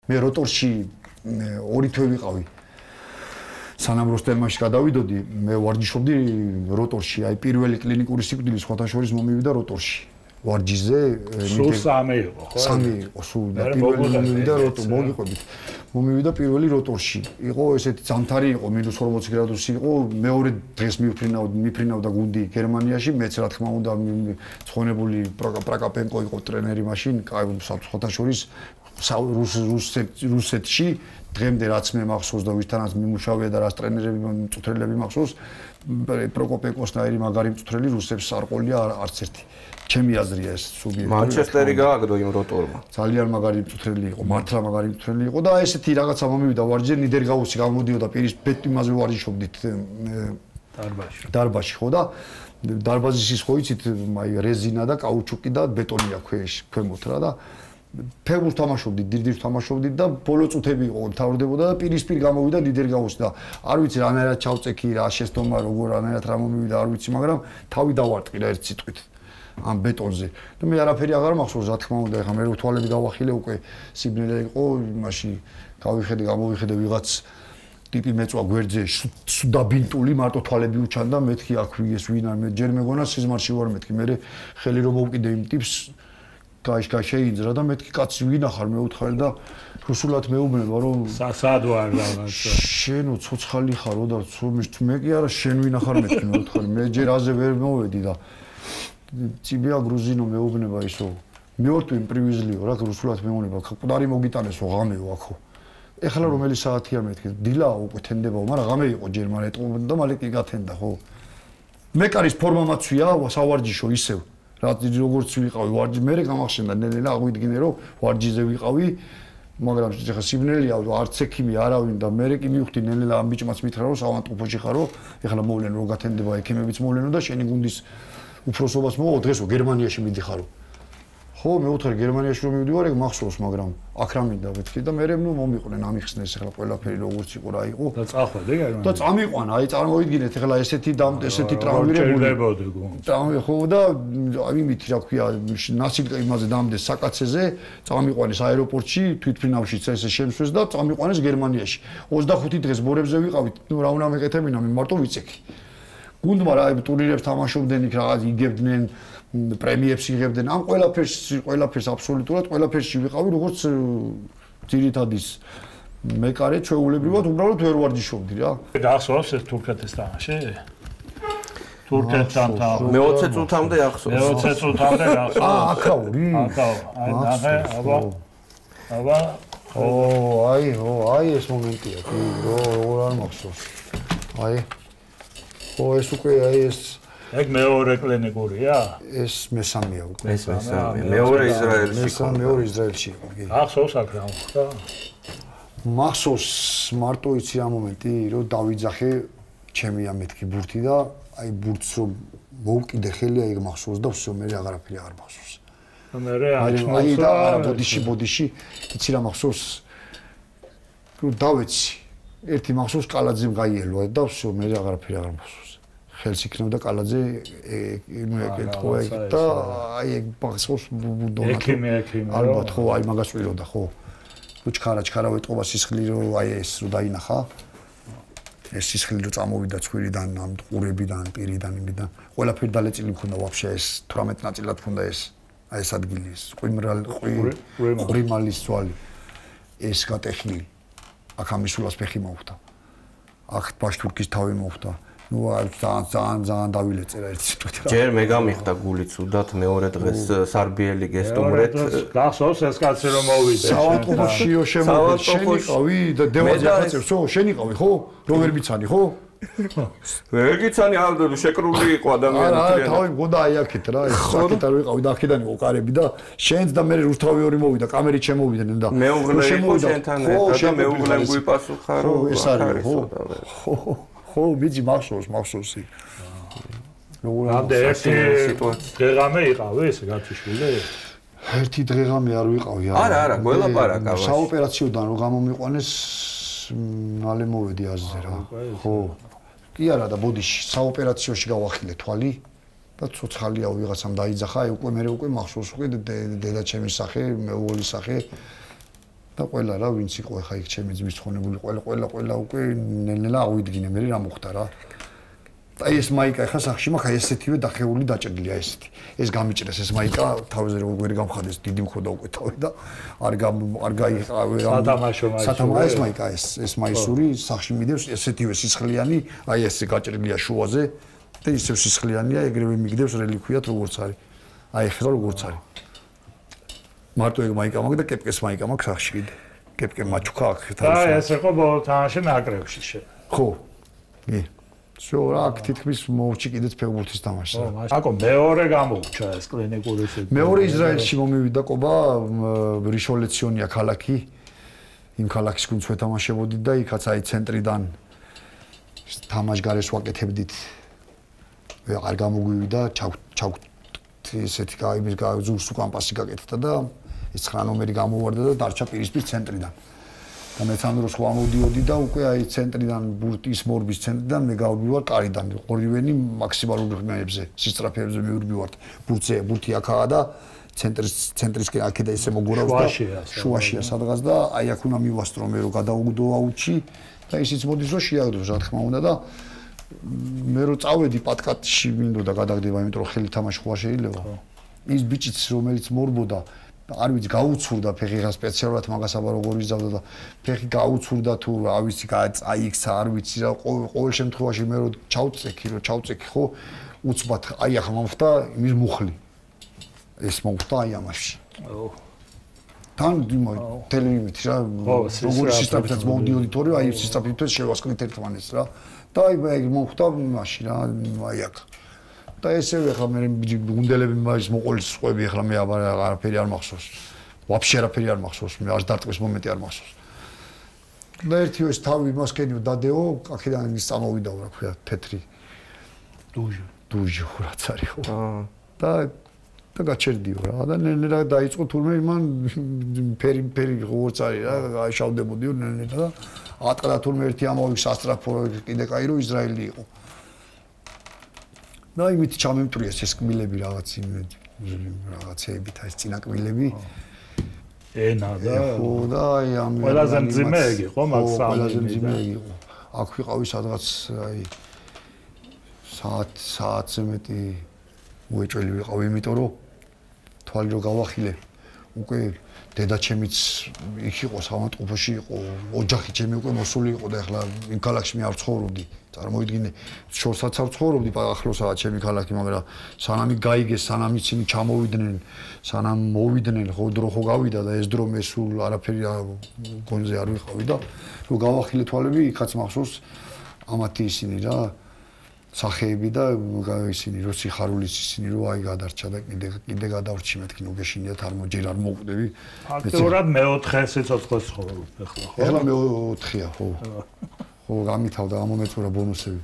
მე როტორში ორი თვე ვიყავი. სანამ როსტელმაში გადავიდოდი, მე ვარჯიშობდი როტორში, აი პირველი კლინიკური სიკვდილი სხვათა შორის მომივიდა როტორში. ვარჯიშზე სულ 3 იყო, ხო? 3 იყო სულ და პირველი მომივიდა როტორ, მოგიყვებით. მომივიდა პირველი როტორში. იყო ესეთი ზამთარი იყო, -40 გრადუსი იყო, მეორე დღეს მიფრინავდა გუნდი გერმანიაში, მეც რა თქმა უნდა ცხონებული პრაკაპენკო იყო ტრენერი მაშინ, სხვათა შორის რუსეთში დღემდე რაც მე მახსოვს და ვისთანაც მიმუშავია და რას ტრენერები მწვრთნელები მახსოვს, პროკოპენკოსნაირი მაგარი მწვრთნელი რუსებს არ ყოლია არც ერთი. ჩემი აზრია ეს სუბიექტური. მანჩესტერი გააგდო იმ როტორმა. ძალიან მაგარი მწვრთნელი იყო, მართლა მაგარი მწვრთნელი იყო და ესეთი რაღაცა მომივიდა ვარჯიშზე ნიდერგაუსი გამოდიოდა პირის იმაზე ვარჯიშობდით დარბაზში ხო და დარბაზის ის ხო იცით აი რეზინა და კაუჩუკი და ბეტონია ქვემოთ რა და ფეხბურთს თამაშობდით, დიდ თამაშობდით და ბოლო წუთები იყო, თავრდებოდა და პირისპირ გამოვიდა ნიდერგაუსი და არ ვიცი რანაირად ჩავწექი, რა შეცდომა, როგორ რანაირად რა მომივიდა, არ ვიცი, მაგრამ თავი დავარტყი რა ერთ სიტყვით ამ ბეტონზე. და მე არაფერი აღარ მახსოვს, რა თქმა უნდა, ეხლა მე რო თვალები გავახილე უკვე სიბნელე იყო, იმაში გამოვიხედე ვიღაც ტიპი მეწვა გვერდზე, სუდაბინტული, მარტო თვალები უჩანდა, მეთქი აქ ვიგეს ვინ არ მე ჯერ მეგონა სიზმარში ვარ მეთქი, მე ხელი რომ მოვკიდე იმ ტიპს შეინძრა და მეთქი კაცი ვინა ხარ მეუთხარი და რუსულად მეუბნება რომ სად ვარ რაღაცა შენო ცოცხალი ხარო და მე კი არა შენ ვინა ხარ მეთქი მეუთხარი მე ჯერ აზე ვერ მოვედი და ციბია გრუზინო მეუბნება ისო მეორტვი პრივიზლიო რა რუსულად მეუბნება ყდარი მოგიტანესო ღამეო აქო ეხლა რომელი საათია მეთქი დილა უკვე თენდებაო მაგრამ ღამე იყო ჯერ მალე ეტყობოდა და მალე კი გათენდა ხო მეკარის ფორმა მაცვია სავარჯიშო ისევ რაც როგორც ვიყავი ვარჯი მე გამახსენდა ნელ-ნელა აღვიდგინე რომ ვარჯიზე ვიყავი მაგრამ ეხლა სიბნელია არც ექიმი არავინ და მე კი მივხვდი ნელ-ნელა ამ ბიჭმაც მითხრა რომ საავადმყოფოში ხარო ეხლა მოვლენ რომ გათენდება ექიმებიც მოვლენო და შენი გუნდის უფროსობას მოვა დღესო გერმანიაში მიდიხარო ხო მე უთხარ გერმანიაში რომ მივდივარ ეგ მახსოვს მაგრამ აქ რა მინდა ვეთქი და მე ნუ მომიყვნენ ამიხსნეს ეხლა ყველაფერი როგორც იყო რა იყო და წახვედი გერმანიაში და წამიყვანა აი წარმოიდგინეთ ეხლა ესეთი ტრავმირებული ხო და იმით რა ქვია ნასილ იმაზე დამდეს საკაცეზე წამიყვანეს აეროპორტში თვითფრინავშიც ესე შემსვეს და წამიყვანეს გერმანიაში 25 დღეს ბორებზე ვიყავით ნუ რა უნდა მეკეთებინა მე მარტო ვიწექი გუნდმა რა ტურნირებს თამაშობდნენ იქ რაღაც იგებდნენ პრემიებს იღებდნენ ამ ყველაფერს აბსოლუტურად ყველაფერში ვიყავი როგორც ძირითადის მეკარე ჩვეულებრივად უბრალოდ ვერ ვარჯიშობდი რა გახსოვს ეს თურქეთის თამაში თურქეთთან მე 20 წუთამდე ახსოვს მე 20 წუთამდე გახსოვს აკაური აი ნახე აბა აი ეს მომენტია კი როგორ არ მახსოვს აი ხო ეს უკვე აი ეს ეგ მეორე კლინიკურია? ეს მესამეა უკვე. ეს მესამე. მეორე ისრაელში იყო. მეორე ისრაელში იყო, კი. ახსოვს აქ რა მოხდა? მახსოვს მარტო იცი რა მომენტი, რომ დავიძახე ჩემი ამ მეთქი ბურთი და აი ბურთს რომ მოვკიდე ხელი აი მახსოვს და всё მე აღარაფერი არ მახსოვს. მე აი და ბოდიში იცი რა მახსოვს? რომ დავეცი. ერთი მახსოვს კალაძემ გაიელვა და всё მე აღარაფერი არ მახსოვს. ხელს იქნებდა კალაძე ეკეთხოვა და აი ეგ მახსოვს ბუდონა ექიმი ალბათ ხო აი მაგას ვიყოდა ხო ჩქარა ვეტყობა სისხლი რომ აი ეს რომ დაინახა ეს სისხლი რომ წამოვიდა ცხვირიდან ამ ყურებიდან პირიდან იმიდან ყველაფერი დალეწილი მქონდა ვაფშე ეს 18 ნაწილად მქონდა ეს აი ეს ადგილი ეს ყრიმალის ძვალი ეს გატეხილი აქ ამისულას ფეხი მოხვდა აქ ბაშთურქის თავი მოხვდა ნუ ძალიან დავილეწე რა ერთი სიტყვით რა. ჯერ მე გამიხდა გული ცუდად მეორე დღეს სარბიელი გესტუმრეთ. გახსოვს ეს კაცი რომ მოვიდა. საავადმყოფოშიო შემოვიდა. შენიყავი და დევაზი ახაცებსო, შენიყავი ხო? რო ვერ მიცანი ხო? ვერ გიცანი ალბათ შეკრული იყო ადამიანები. არა, თავი მგონდა აი აქეთ რა, აქეთ არ ვიყავი და აქედან იყო კარები და შენც და მე რუსთავი ორი მოვიდა, კამერით შემოვიდნენ და მეუღლე იყო შენთან ერთად და მეუღლე გვიპასუხა რომ ეს არის ხო? ხო, ბიჭი მახსოვს იქ. ამდე ერთი დღეღამე იყავი ეს გათიშვილე? ერთი დღეღამე არ ვიყავი. არა, გველაპარაკა. საოპერაციოდან რომ გამომიყვანეს მალე მოვედი აზზე რა. ხო. კი არა და ბოდიში საოპერაციოში გავახილე თვალი და ცოცხალიაო ვიღაცამ დაიძახა, უკვე მე უკვე მახსოვს უკვე დედა ჩემის სახე, მეუღლის სახე. და ყველა რა ვინც იყო ხა იქ ჩემი ძმის ცხონებული ყველა უკვე ნელ-ნელა ავიდგინე მე რა მოხდა რა და ეს მაიკა ხა სახში მაგ ესეთივე დახეული დაჭრილია ესეთი ეს გამიჭრეს ეს მაიკა თავზე როგორ გამხადეს დიდი მქონდა უკვე თავი და არ გაიყავე სათამაშო მაიკა ეს მაისური სახში მიდევს ესეთივე სისხლიანი აი ესე გაჭრილია შუაზე და ისევ სისხლიანია ეგრევე მიგდევს რელიქვიათ როგორც არის აი ხა როგორც არის მარტო ეგ მაიკა მაგ და კეპკეს მაიკა მაგ სახში კიდე კეპკე მაჩუქა აქ და ეს იყო ბოლო თამაში ნაკრებში ხო კი შო რა თითქმის მოუჭი კიდეც ფეხბურთის თამაშს აკო მეორე გამოუჩა ეს კლინიკური სიტუაცია მეორე ისრაელში მომივიდა ყობა რიშოლეციონია ქალაქი იმ ქალაქის გუნდს ვეთამაშებოდი და იქაც აი ცენტრიდან თამაშგარეს ვაკეთებდით არ გამოგვივიდა ჩავ ესეთი გაიმის ზურს უკან პასი გაკეთდა და ეს 9 ნომერი გამოვარდა და დარჩა პირისპირ ცენტრიდან და მეც ამ დროს ვამოდიოდი და უკვე აი ცენტრიდან ბურტის მორბის ცენტრიდან მე გავდივარ კარიდან ორივენი მაქსიმალურ ხმებზე სისწრაფეებზე მივდივართ ბურთი აქაა და ცენტრისკენ აქედა ისე მოგურავს და შუაშია სადღაც და აი აქ უნდა მივასწრო მე რომ გადაუგდო აუჩი და ისიც მოდის რომ შეაგდოს რა თქმა უნდა და მე რო წავედი პატკატში მინდოდა გადაგდება იმიტომ რომ ხელი თამაში ხო შეიძლება ის ბიჭიც რომელიც მორბოდა არ ვიცი გაუცურდა ფეხი რა სპეციალურად მაგას აბა როგორ იზავდა და ფეხი გაუცურდა თუ რა ვიცი აიქცა არ ვიცი რა ყოველ შემთხვევაში მე რო ჩავწექი ხო უცბად აი ახლა მომხდა იმის მუხლი ეს მომხდა აი ამაში თან ტელევიზიით რა როგორი სისტემითაც მომდიოდი თორე აი სისტემითაც შევასკნით ერთმანეთს რა და აი მომხდა მაშინ რა აი აქ და ესევე ხა მე გუნდელები მაგის მოყოლის სხვები ახლა მე არაფერი არ მახსოვს. ვაფშე არაფერი არ მახსოვს. მე არ დარტყმის მომენტი არ მახსოვს. და ერთი ეს თავი მასკენიო დადეო, აქედან ის წამოვიდა რა ქვია, თეთრი დუჟი რაც არის ხო. და გაჩერდიო რა. და ნელ-ნელა დაიწყო თურმე იმან ფერი როგორც არის რა, აიშავდებოდიო ნელ-ნელა და ატყდა თურმე ერთი ამოვიქ სასტრაფო კიდე კაი რომ ისრაელი იყო. და იმით ჩამემტრიეს ეს კბილები რაღაცეებით ეს წინაკბილები ენა და ხო და აი ამ ყველაზე მძიმე ეგ იყო მაგ ყველაზე მძიმე იყო აქ ვიყავი სადღაც აი საათზე მეტი მოეჭველი ვიყავი იმიტომ რომ თვალი რო გავახილე უკვე დედაჩემიც იქ იყო სამატყოფოში იყო ოჯახი ჩემი უკვე მოსული იყო და ახლა იმ ქალაქში მე არ ცხოვრობდი წარმოიდგინე შორსაც არ ცხოვრობდი ახლოსაა ჩემი ქალაქი მაგრამ სანამ გაიგეს სანამ ისინი ჩამოვიდნენ სანამ მოვიდნენ ხო დრო ხო გავიდა და ეს დრო მე სულ არაფერი გონზე არ ვიყავი და რო გავახილე თვალები იქაც მახსოვს ამათი ისინი რა სახეები და ისინი რო სიხარულის ისინი რო აი გადარჩა და კიდე გადავრჩი მეთქი ნუ გეშინიათ ჯერ არ მოვკვდები ფაქტობრივად მე-4 სიცოცხლეს ცხოვრობ ახლა ხო ახლა მე-4-ია ხო ხო გამითავდა ამომეწურა ბონუსები